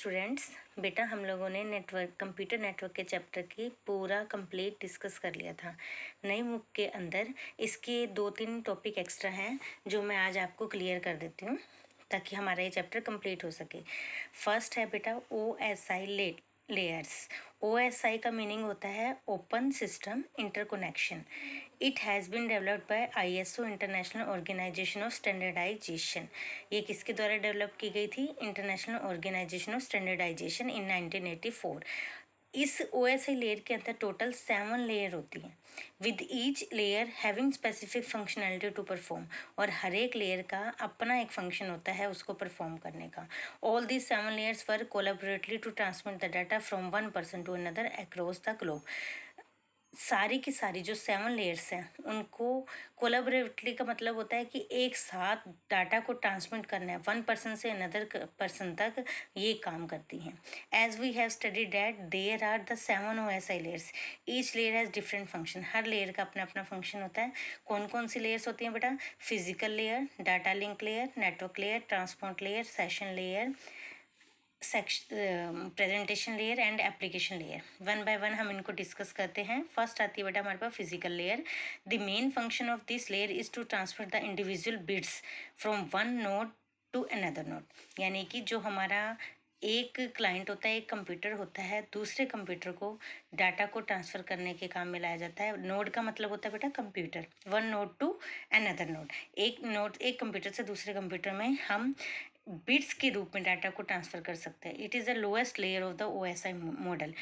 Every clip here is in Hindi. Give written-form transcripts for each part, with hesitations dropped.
स्टूडेंट्स, बेटा हम लोगों ने कंप्यूटर नेटवर्क के चैप्टर की पूरा कंप्लीट डिस्कस कर लिया था। नई बुक के अंदर इसके 2-3 टॉपिक एक्स्ट्रा हैं जो मैं आज आपको क्लियर कर देती हूँ ताकि हमारा ये चैप्टर कंप्लीट हो सके। फर्स्ट है बेटा OSI लेयर्स। OSI का मीनिंग होता है open system interconnection. It has been developed by ISO international organization of standardization. ये किसके द्वारा डेवलप की गई थी? International organization of standardization in 1984। इस OSI लेयर के अंदर टोटल 7 लेयर होती हैं, with each layer having specific functionality to perform. और हर एक लेयर का अपना एक फंक्शन होता है उसको परफॉर्म करने का। All these 7 layers work collaboratively to transmit the data from one person to another across the globe. सारी की सारी जो 7 लेयर्स हैं उनको कोलैबोरेटली का मतलब होता है कि एक साथ डाटा को ट्रांसमिट करना है वन पर्सन से अनदर पर्सन तक, ये काम करती हैं। As we have studied that there are the 7 OSI layers. Each layer has different function. हर लेयर का अपना अपना फंक्शन होता है। कौन कौन सी लेयर्स होती हैं बेटा? Physical layer, data link layer, network layer, transport layer, session layer, presentation layer and application layer. One by one हम इनको डिस्कस करते हैं। फर्स्ट आती है बेटा हमारे पास physical layer. The main function of this layer is to transfer the individual bits from one node to another node. यानी कि जो हमारा एक क्लाइंट होता है, एक कंप्यूटर होता है, दूसरे कंप्यूटर को डाटा को ट्रांसफ़र करने के काम में लाया जाता है। नोड का मतलब होता है बेटा computer, one node to another node. एक कंप्यूटर से दूसरे कंप्यूटर में हम बिट्स के रूप में डाटा को ट्रांसफ़र कर सकते हैं। It is the lowest layer of the OSI model.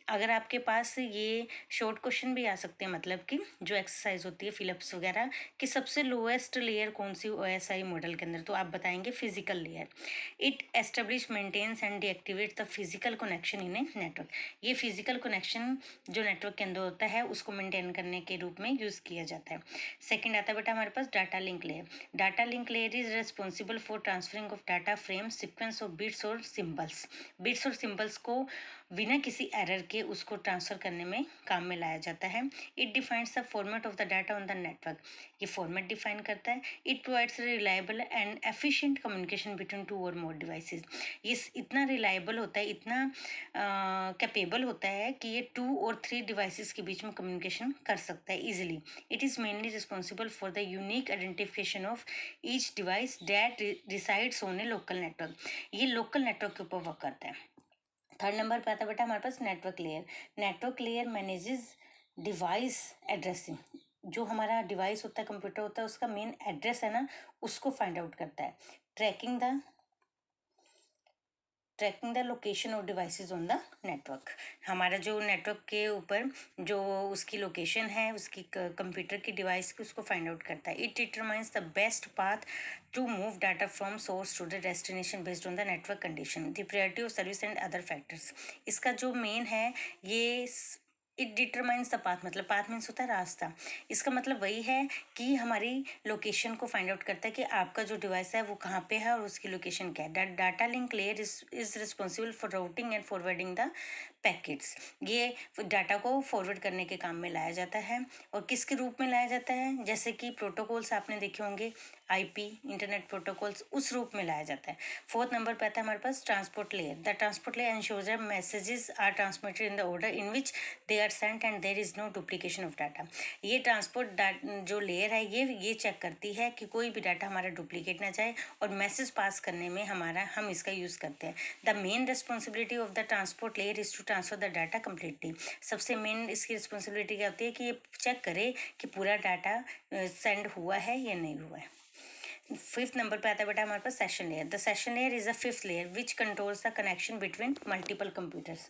अगर आपके पास ये शॉर्ट क्वेश्चन भी आ सकते हैं, मतलब कि जो एक्सरसाइज होती है फिलअप्स वगैरह, कि सबसे लोएस्ट लेयर कौन सी OSI मॉडल के अंदर, तो आप बताएंगे physical layer. It establish maintains and deactivate the physical connection in a network. ये फिजिकल कनेक्शन जो नेटवर्क के अंदर होता है उसको मेंटेन करने के रूप में यूज़ किया जाता है। सेकेंड आता है बेटा हमारे पास data link layer. Data link layer is responsible for transferring of data frame sequence of bits और सिम्बल्स। बिट्स और सिम्बल्स को बिना किसी एरर के उसको ट्रांसफ़र करने में काम में लाया जाता है। It defines the format of the data on the network. ये फॉर्मेट डिफाइन करता है। It provides reliable and efficient communication between 2 और मोर डिवाइसेस। ये इतना रिलायबल होता है, इतना कैपेबल होता है कि ये 2 और 3 डिवाइसेस के बीच में कम्युनिकेशन कर सकता है easily. It is mainly responsible for the unique identification of each device that resides on A local network. ये लोकल नेटवर्क के ऊपर वर्क करता है। थर्ड नंबर पे आता है बेटा हमारे पास network layer. Network layer manages device addressing. जो हमारा डिवाइस होता है, कंप्यूटर होता है, उसका मेन एड्रेस है ना, उसको फाइंड आउट करता है। Tracking the location of devices on the network. हमारा जो नेटवर्क के ऊपर जो उसकी लोकेशन है, उसकी कंप्यूटर की डिवाइस की, उसको फाइंड आउट करता है। It determines the best path to move data from source to the destination based on the network condition, the priority of service and other factors. इसका जो मेन है ये इट डिटरमाइंस द पाथ, मतलब पाथ मीन्स होता है रास्ता। इसका मतलब वही है कि हमारी लोकेशन को फाइंड आउट करता है कि आपका जो डिवाइस है वो कहाँ पे है और उसकी लोकेशन क्या है। Data link layer is responsible for routing and forwarding the packets. ये डाटा को फॉरवर्ड करने के काम में लाया जाता है। और किसके रूप में लाया जाता है? जैसे कि प्रोटोकॉल्स आपने देखे होंगे, IP इंटरनेट प्रोटोकॉल्स, उस रूप में लाया जाता है। फोर्थ नंबर पे आता है हमारे पास transport layer. The transport layer ensures that messages are transmitted in the order in which they are sent and there is no duplication of data. ये ट्रांसपोर्ट जो लेयर है ये चेक करती है कि कोई भी डाटा हमारा डुप्लीकेट ना जाए, और मैसेज पास करने में हम इसका यूज़ करते हैं। The main responsibility of the transport layer is to transfer the data completely. सबसे मेन इसकी रिस्पॉन्सिबिलिटी क्या होती है कि ये चेक करे कि पूरा डाटा सेंड हुआ है या नहीं हुआ है। फिफ्थ नंबर पे आता है बेटा हमारे पास session layer. The session layer is a fifth layer which controls the connection between multiple computers.